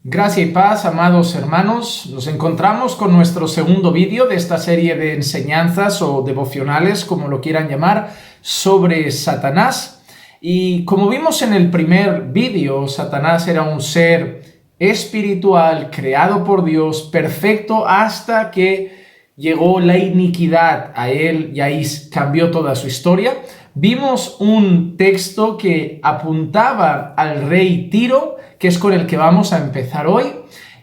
Gracia y paz, amados hermanos. Nos encontramos con nuestro segundo vídeo de esta serie de enseñanzas o devocionales, como lo quieran llamar, sobre Satanás. Y como vimos en el primer vídeo, Satanás era un ser espiritual, creado por Dios, perfecto, hasta que llegó la iniquidad a él y ahí cambió toda su historia. Vimos un texto que apuntaba al rey Tiro, que es con el que vamos a empezar hoy,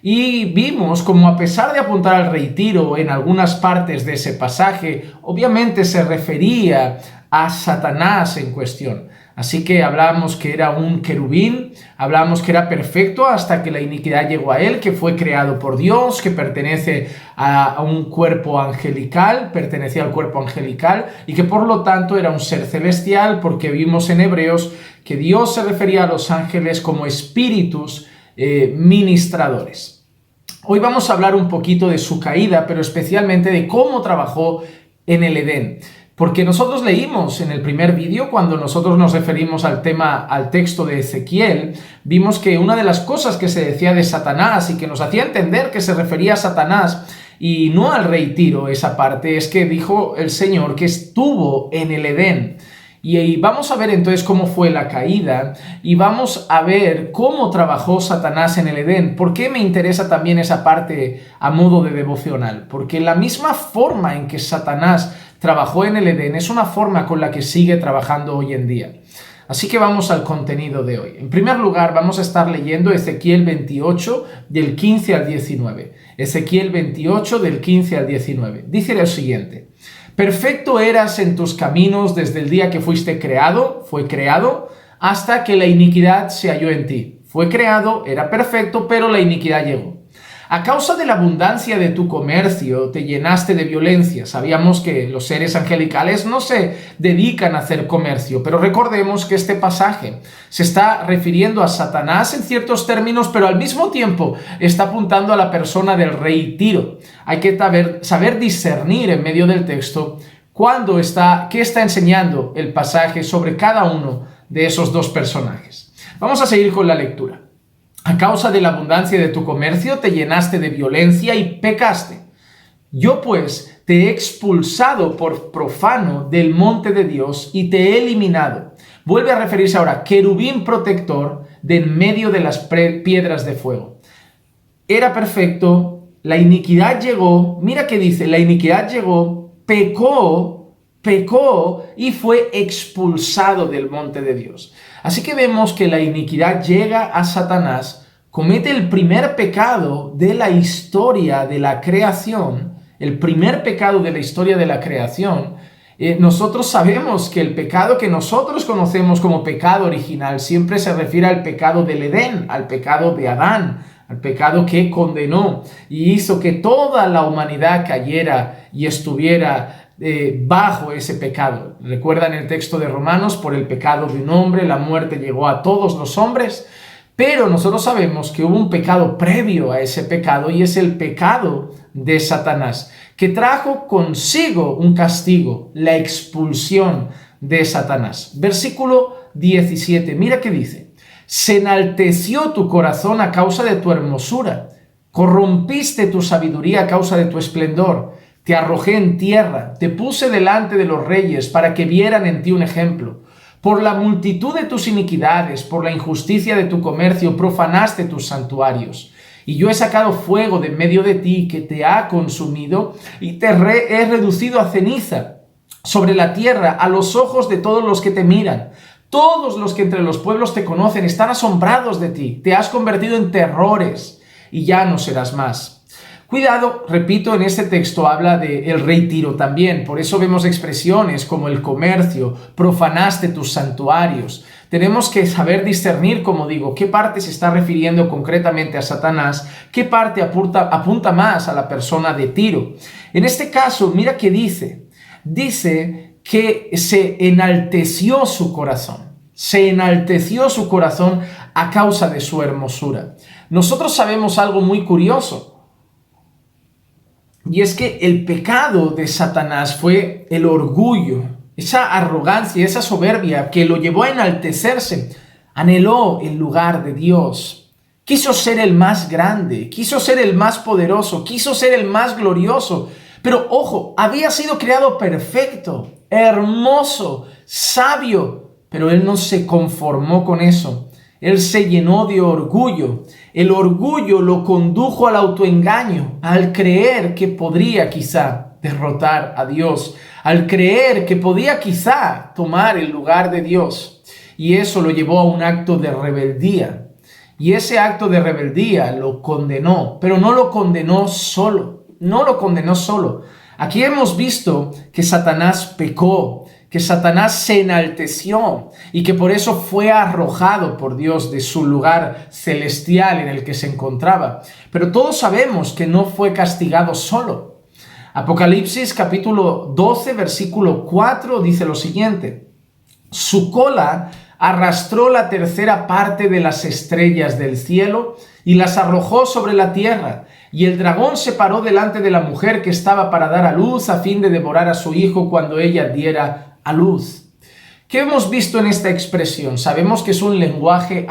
y vimos como a pesar de apuntar al rey Tiro en algunas partes de ese pasaje, obviamente se refería a Satanás en cuestión. Así que hablábamos que era un querubín, hablábamos que era perfecto hasta que la iniquidad llegó a él, que fue creado por Dios, que pertenece a un cuerpo angelical, pertenecía al cuerpo angelical y que por lo tanto era un ser celestial, porque vimos en Hebreos que Dios se refería a los ángeles como espíritus ministradores. Hoy vamos a hablar un poquito de su caída, pero especialmente de cómo trabajó en el Edén. Porque nosotros leímos en el primer vídeo, cuando nosotros nos referimos al texto de Ezequiel, vimos que una de las cosas que se decía de Satanás y que nos hacía entender que se refería a Satanás y no al rey Tiro, esa parte, es que dijo el Señor que estuvo en el Edén. Y vamos a ver entonces cómo fue la caída y vamos a ver cómo trabajó Satanás en el Edén. ¿Por qué me interesa también esa parte a modo de devocional? Porque la misma forma en que Satanás trabajó en el Edén es una forma con la que sigue trabajando hoy en día. Así que vamos al contenido de hoy. En primer lugar, vamos a estar leyendo Ezequiel 28 del 15 al 19. Ezequiel 28 del 15 al 19. Dice lo siguiente: Perfecto eras en tus caminos desde el día que fue creado, hasta que la iniquidad se halló en ti. Fue creado, era perfecto, pero la iniquidad llegó. A causa de la abundancia de tu comercio, te llenaste de violencia. Sabíamos que los seres angelicales no se dedican a hacer comercio, pero recordemos que este pasaje se está refiriendo a Satanás en ciertos términos, pero al mismo tiempo está apuntando a la persona del rey Tiro. Hay que saber discernir en medio del texto qué está enseñando el pasaje sobre cada uno de esos dos personajes. Vamos a seguir con la lectura. A causa de la abundancia de tu comercio te llenaste de violencia y pecaste. Yo pues te he expulsado por profano del monte de Dios y te he eliminado. Vuelve a referirse ahora, querubín protector de en medio de las piedras de fuego. Era perfecto, la iniquidad llegó, mira qué dice, la iniquidad llegó, pecó y fue expulsado del monte de Dios. Así que vemos que la iniquidad llega a Satanás, comete el primer pecado de la historia de la creación, el primer pecado de la historia de la creación. Nosotros sabemos que el pecado que nosotros conocemos como pecado original siempre se refiere al pecado del Edén, al pecado de Adán, al pecado que condenó y hizo que toda la humanidad cayera y estuviera bajo ese pecado. Recuerdan el texto de Romanos: por el pecado de un hombre la muerte llegó a todos los hombres, pero nosotros sabemos que hubo un pecado previo a ese pecado y es el pecado de Satanás, que trajo consigo un castigo, la expulsión de Satanás. Versículo 17, mira qué dice: Se enalteció tu corazón a causa de tu hermosura, corrompiste tu sabiduría a causa de tu esplendor. Te arrojé en tierra, te puse delante de los reyes para que vieran en ti un ejemplo. Por la multitud de tus iniquidades, por la injusticia de tu comercio, profanaste tus santuarios. Y yo he sacado fuego de en medio de ti que te ha consumido y te he reducido a ceniza sobre la tierra a los ojos de todos los que te miran. Todos los que entre los pueblos te conocen están asombrados de ti. Te has convertido en terrores y ya no serás más. Cuidado, repito, en este texto habla del rey Tiro también, por eso vemos expresiones como el comercio, profanaste tus santuarios. Tenemos que saber discernir, como digo, qué parte se está refiriendo concretamente a Satanás, qué parte apunta más a la persona de Tiro. En este caso, mira qué dice que se enalteció su corazón a causa de su hermosura. Nosotros sabemos algo muy curioso. Y es que el pecado de Satanás fue el orgullo, esa arrogancia, esa soberbia que lo llevó a enaltecerse. Anheló el lugar de Dios. quiso ser el más grande, quiso ser el más poderoso, quiso ser el más glorioso. Pero ojo, había sido creado perfecto, hermoso, sabio, pero él no se conformó con eso. Él se llenó de orgullo. El orgullo lo condujo al autoengaño, al creer que podría quizá derrotar a Dios, al creer que podía quizá tomar el lugar de Dios. Y eso lo llevó a un acto de rebeldía. Y ese acto de rebeldía lo condenó, pero no lo condenó solo. No lo condenó solo. Aquí hemos visto que Satanás pecó, que Satanás se enalteció y que por eso fue arrojado por Dios de su lugar celestial en el que se encontraba. Pero todos sabemos que no fue castigado solo. Apocalipsis capítulo 12, versículo 4 dice lo siguiente: su cola arrastró la tercera parte de las estrellas del cielo y las arrojó sobre la tierra. Y el dragón se paró delante de la mujer que estaba para dar a luz a fin de devorar a su hijo cuando ella diera a luz. ¿Qué hemos visto en esta expresión? Sabemos que es un lenguaje,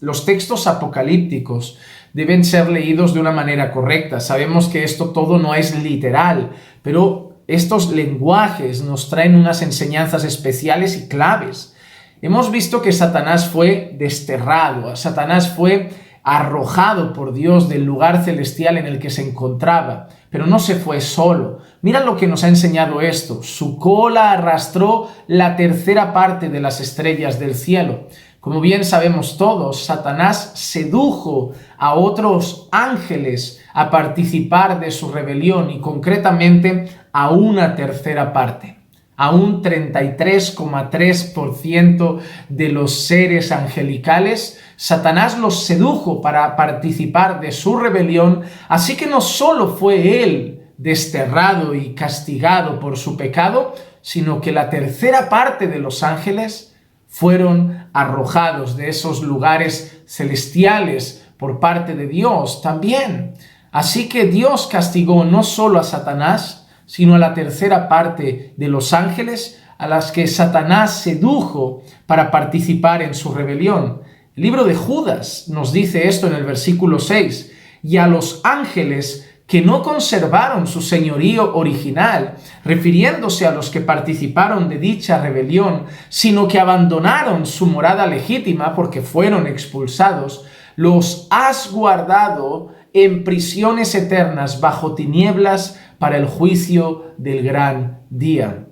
los textos apocalípticos deben ser leídos de una manera correcta. Sabemos que esto todo no es literal, pero estos lenguajes nos traen unas enseñanzas especiales y claves. Hemos visto que Satanás fue desterrado, Satanás fue arrojado por Dios del lugar celestial en el que se encontraba, pero no se fue solo. Mira lo que nos ha enseñado esto: su cola arrastró la tercera parte de las estrellas del cielo. Como bien sabemos todos, Satanás sedujo a otros ángeles a participar de su rebelión y concretamente a una tercera parte. A un 33,3% de los seres angelicales, Satanás los sedujo para participar de su rebelión, así que no solo fue él desterrado y castigado por su pecado, sino que la tercera parte de los ángeles fueron arrojados de esos lugares celestiales por parte de Dios también. Así que Dios castigó no solo a Satanás, sino a la tercera parte de los ángeles a las que Satanás sedujo para participar en su rebelión. El libro de Judas nos dice esto en el versículo 6: y a los ángeles que no conservaron su señorío original, refiriéndose a los que participaron de dicha rebelión, sino que abandonaron su morada legítima porque fueron expulsados, los has guardado en prisiones eternas bajo tinieblas para el juicio del gran día.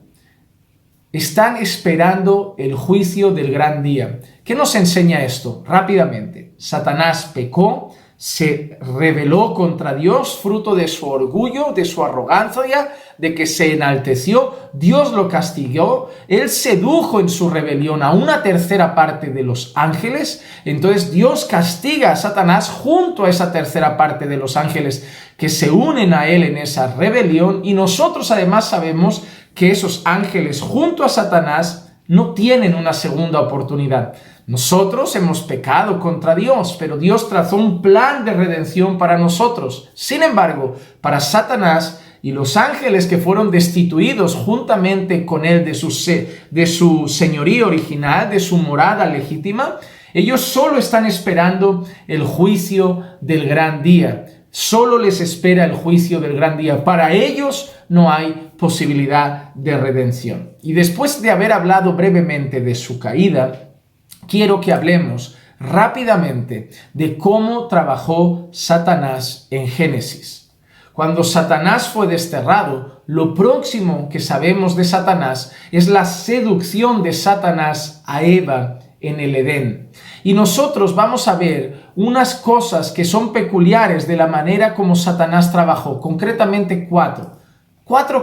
Están esperando el juicio del gran día. ¿Qué nos enseña esto? Rápidamente, Satanás pecó, se rebeló contra Dios, fruto de su orgullo, de su arrogancia, de que se enalteció. Dios lo castigó. Él sedujo en su rebelión a una tercera parte de los ángeles. Entonces Dios castiga a Satanás junto a esa tercera parte de los ángeles que se unen a él en esa rebelión. Y nosotros además sabemos que esos ángeles junto a Satanás no tienen una segunda oportunidad. Nosotros hemos pecado contra Dios, pero Dios trazó un plan de redención para nosotros. Sin embargo, para Satanás y los ángeles que fueron destituidos juntamente con él de su señorío original, de su morada legítima, ellos solo están esperando el juicio del gran día. Solo les espera el juicio del gran día. Para ellos no hay posibilidad de redención. Y después de haber hablado brevemente de su caída, quiero que hablemos rápidamente de cómo trabajó Satanás en Génesis. Cuando Satanás fue desterrado, lo próximo que sabemos de Satanás es la seducción de Satanás a Eva en el Edén. Y nosotros vamos a ver unas cosas que son peculiares de la manera como Satanás trabajó, concretamente cuatro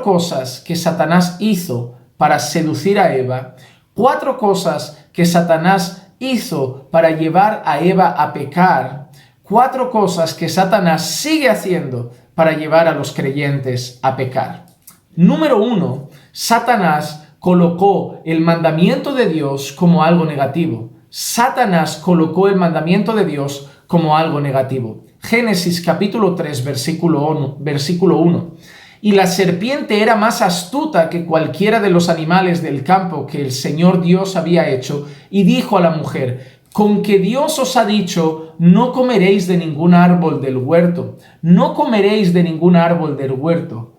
cosas que Satanás hizo para seducir a Eva, 4 cosas que Satanás hizo para llevar a Eva a pecar, 4 cosas que Satanás sigue haciendo para llevar a los creyentes a pecar. Número 1, Satanás colocó el mandamiento de Dios como algo negativo. Satanás colocó el mandamiento de Dios como algo negativo. Génesis capítulo 3, versículo 1. Y la serpiente era más astuta que cualquiera de los animales del campo que el Señor Dios había hecho, y dijo a la mujer: con que Dios os ha dicho, no comeréis de ningún árbol del huerto, no comeréis de ningún árbol del huerto.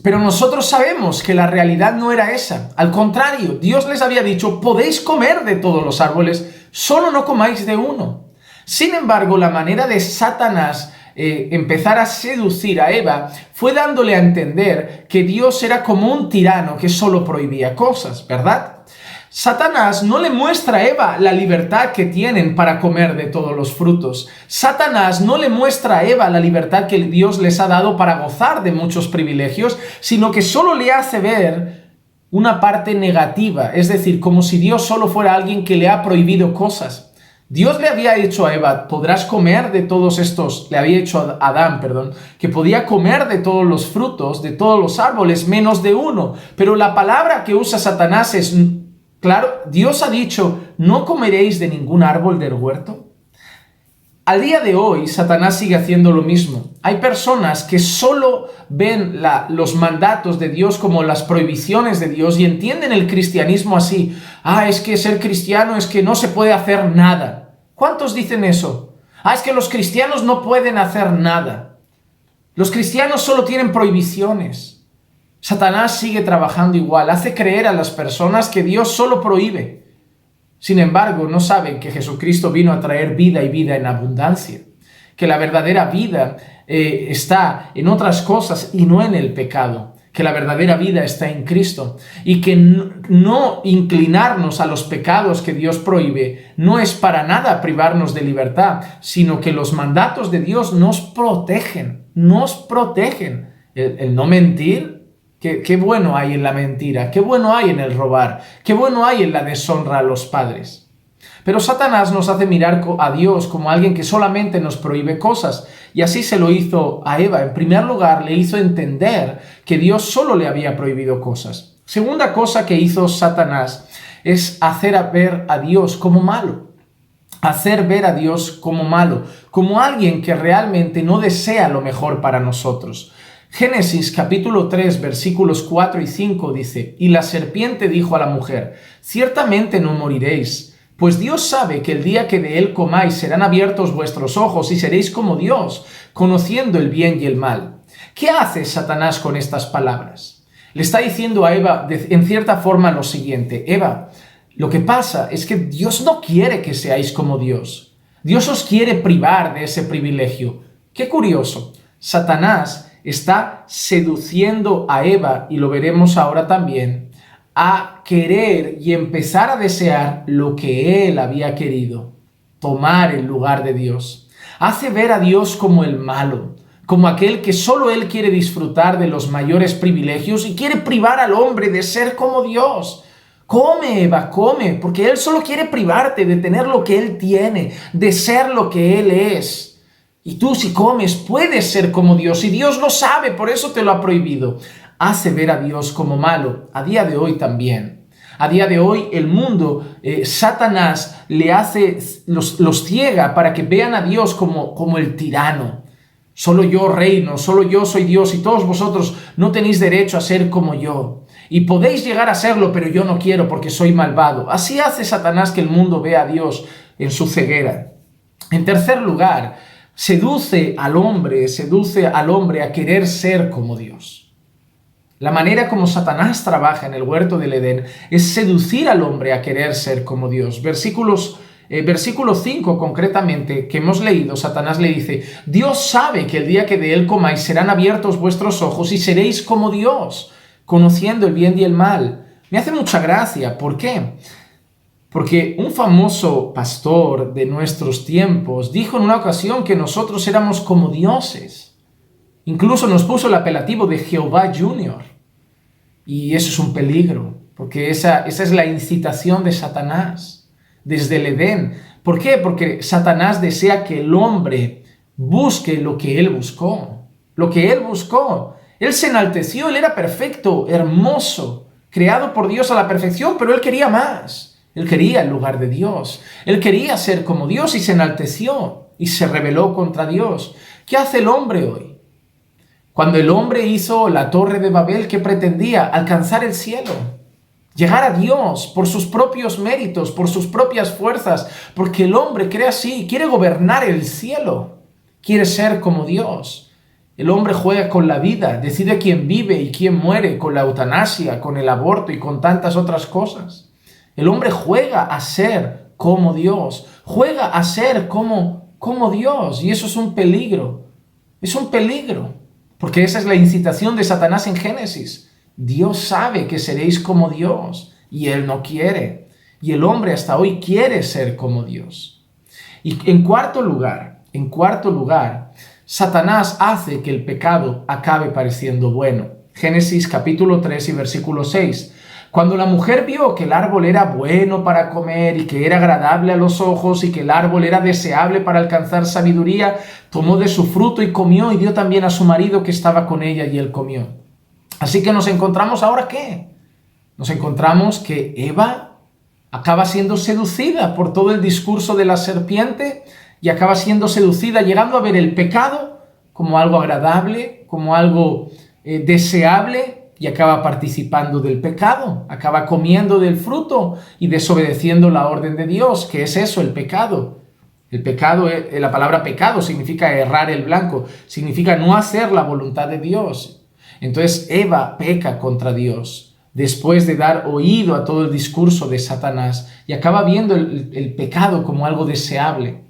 Pero nosotros sabemos que la realidad no era esa. Al contrario, Dios les había dicho, podéis comer de todos los árboles, solo no comáis de uno. Sin embargo, la manera de Satanás empezar a seducir a Eva fue dándole a entender que Dios era como un tirano que solo prohibía cosas, ¿verdad? Satanás no le muestra a Eva la libertad que tienen para comer de todos los frutos. Satanás no le muestra a Eva la libertad que Dios les ha dado para gozar de muchos privilegios, sino que solo le hace ver una parte negativa, es decir, como si Dios solo fuera alguien que le ha prohibido cosas. Dios le había dicho a Eva, podrás comer de todos estos, le había dicho a Adán, que podía comer de todos los frutos, de todos los árboles, menos de uno. Pero la palabra que usa Satanás es, claro, Dios ha dicho, no comeréis de ningún árbol del huerto. Al día de hoy, Satanás sigue haciendo lo mismo. Hay personas que solo ven los mandatos de Dios como las prohibiciones de Dios y entienden el cristianismo así. Es que ser cristiano es que no se puede hacer nada. ¿Cuántos dicen eso? Es que los cristianos no pueden hacer nada. Los cristianos solo tienen prohibiciones. Satanás sigue trabajando igual, hace creer a las personas que Dios solo prohíbe. Sin embargo, no saben que Jesucristo vino a traer vida y vida en abundancia, que la verdadera vida está en otras cosas y no en el pecado, que la verdadera vida está en Cristo y que no inclinarnos a los pecados que Dios prohíbe no es para nada privarnos de libertad, sino que los mandatos de Dios nos protegen. El no mentir. Qué bueno hay en la mentira, qué bueno hay en el robar, qué bueno hay en la deshonra a los padres. Pero Satanás nos hace mirar a Dios como alguien que solamente nos prohíbe cosas, y así se lo hizo a Eva. En primer lugar, le hizo entender que Dios solo le había prohibido cosas. Segunda cosa que hizo Satanás es hacer ver a Dios como malo. Hacer ver a Dios como malo, como alguien que realmente no desea lo mejor para nosotros. Génesis capítulo 3 versículos 4 y 5 dice, y la serpiente dijo a la mujer, ciertamente no moriréis, pues Dios sabe que el día que de él comáis serán abiertos vuestros ojos y seréis como Dios, conociendo el bien y el mal. ¿Qué hace Satanás con estas palabras? Le está diciendo a Eva en cierta forma lo siguiente, Eva, lo que pasa es que Dios no quiere que seáis como Dios. Dios os quiere privar de ese privilegio. Qué curioso, Satanás está seduciendo a Eva, y lo veremos ahora también, a querer y empezar a desear lo que él había querido, tomar el lugar de Dios. Hace ver a Dios como el malo, como aquel que solo él quiere disfrutar de los mayores privilegios y quiere privar al hombre de ser como Dios. Come, Eva, come, porque él solo quiere privarte de tener lo que él tiene, de ser lo que él es. Y tú, si comes, puedes ser como Dios, y Dios lo sabe, por eso te lo ha prohibido. Hace ver a Dios como malo, a día de hoy también. A día de hoy el mundo, Satanás los ciega para que vean a Dios como el tirano. Solo yo reino, solo yo soy Dios, y todos vosotros no tenéis derecho a ser como yo. Y podéis llegar a serlo, pero yo no quiero porque soy malvado. Así hace Satanás que el mundo vea a Dios en su ceguera. En tercer lugar, seduce al hombre a querer ser como Dios. La manera como Satanás trabaja en el huerto del Edén es seducir al hombre a querer ser como Dios. Versículo 5 concretamente que hemos leído, Satanás le dice, Dios sabe que el día que de él comáis serán abiertos vuestros ojos y seréis como Dios, conociendo el bien y el mal. Me hace mucha gracia. ¿Por qué? Porque un famoso pastor de nuestros tiempos dijo en una ocasión que nosotros éramos como dioses. Incluso nos puso el apelativo de Jehová Junior. Y eso es un peligro, porque esa es la incitación de Satanás desde el Edén. ¿Por qué? Porque Satanás desea que el hombre busque lo que él buscó. Lo que él buscó. Él se enalteció, él era perfecto, hermoso, creado por Dios a la perfección, pero él quería más. Él quería el lugar de Dios. Él quería ser como Dios y se enalteció y se rebeló contra Dios. ¿Qué hace el hombre hoy? Cuando el hombre hizo la torre de Babel, ¿qué pretendía? Alcanzar el cielo. llegar a Dios por sus propios méritos, por sus propias fuerzas, porque el hombre cree así, quiere gobernar el cielo, quiere ser como Dios. El hombre juega con la vida, decide quién vive y quién muere, con la eutanasia, con el aborto y con tantas otras cosas. El hombre juega a ser como Dios, juega a ser como Dios, y eso es un peligro. Es un peligro, porque esa es la incitación de Satanás en Génesis. Dios sabe que seréis como Dios, y Él no quiere. Y el hombre hasta hoy quiere ser como Dios. Y en cuarto lugar, Satanás hace que el pecado acabe pareciendo bueno. Génesis capítulo 3 y versículo 6. Cuando la mujer vio que el árbol era bueno para comer y que era agradable a los ojos y que el árbol era deseable para alcanzar sabiduría, tomó de su fruto y comió y dio también a su marido que estaba con ella y él comió. Así que nos encontramos ahora ¿qué? Nos encontramos que Eva acaba siendo seducida por todo el discurso de la serpiente y acaba siendo seducida, llegando a ver el pecado como algo agradable, como algo deseable, y acaba participando del pecado, acaba comiendo del fruto y desobedeciendo la orden de Dios. ¿Qué es eso? El pecado. El pecado, la palabra pecado significa errar el blanco, significa no hacer la voluntad de Dios. Entonces Eva peca contra Dios después de dar oído a todo el discurso de Satanás y acaba viendo el pecado como algo deseable.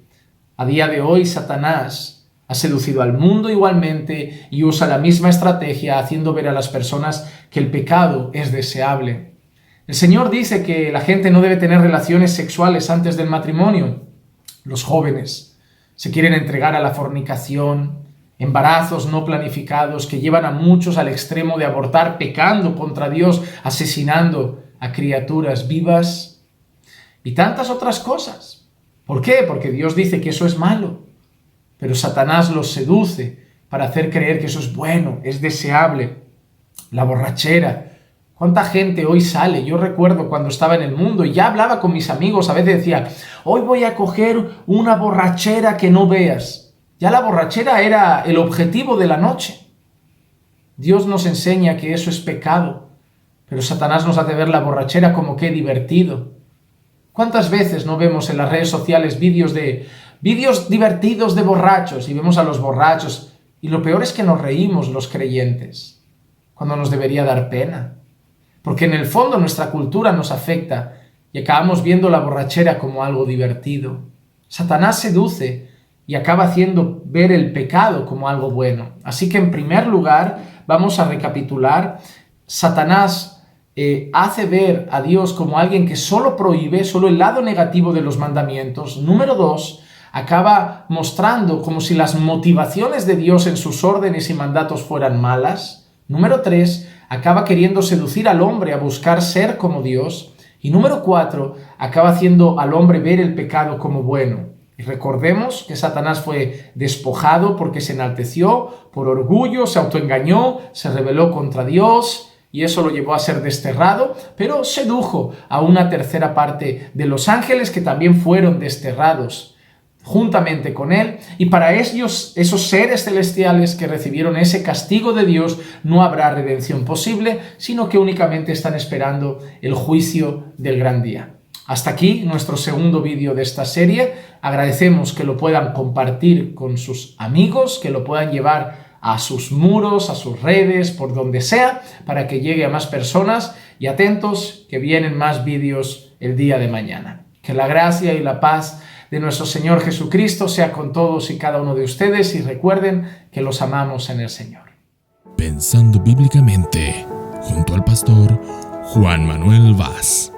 A día de hoy Satanás ha seducido al mundo igualmente y usa la misma estrategia haciendo ver a las personas que el pecado es deseable. El Señor dice que la gente no debe tener relaciones sexuales antes del matrimonio. Los jóvenes se quieren entregar a la fornicación, embarazos no planificados que llevan a muchos al extremo de abortar pecando contra Dios, asesinando a criaturas vivas y tantas otras cosas. ¿Por qué? Porque Dios dice que eso es malo. Pero Satanás los seduce para hacer creer que eso es bueno, es deseable. La borrachera. ¿Cuánta gente hoy sale? Yo recuerdo cuando estaba en el mundo y ya hablaba con mis amigos, a veces decía, hoy voy a coger una borrachera que no veas. Ya la borrachera era el objetivo de la noche. Dios nos enseña que eso es pecado, pero Satanás nos hace ver la borrachera como que divertido. ¿Cuántas veces no vemos en las redes sociales vídeos divertidos de borrachos y vemos a los borrachos? Y lo peor es que nos reímos los creyentes, cuando nos debería dar pena. Porque en el fondo nuestra cultura nos afecta y acabamos viendo la borrachera como algo divertido. Satanás seduce y acaba haciendo ver el pecado como algo bueno. Así que en primer lugar vamos a recapitular. Satanás hace ver a Dios como alguien que solo prohíbe, solo el lado negativo de los mandamientos. Número 2, acaba mostrando como si las motivaciones de Dios en sus órdenes y mandatos fueran malas. Número 3, acaba queriendo seducir al hombre a buscar ser como Dios. Y número 4, acaba haciendo al hombre ver el pecado como bueno. Y recordemos que Satanás fue despojado porque se enalteció, por orgullo, se autoengañó, se rebeló contra Dios, y eso lo llevó a ser desterrado, pero sedujo a una tercera parte de los ángeles que también fueron desterrados juntamente con él, y para ellos, esos seres celestiales que recibieron ese castigo de Dios, no habrá redención posible, sino que únicamente están esperando el juicio del gran día. Hasta aquí nuestro segundo vídeo de esta serie. Agradecemos que lo puedan compartir con sus amigos, que lo puedan llevar a sus muros, a sus redes, por donde sea, para que llegue a más personas, y atentos que vienen más vídeos el día de mañana. Que la gracia y la paz de nuestro Señor Jesucristo sea con todos y cada uno de ustedes, y recuerden que los amamos en el Señor. Pensando bíblicamente, junto al pastor Juan Manuel Vaz.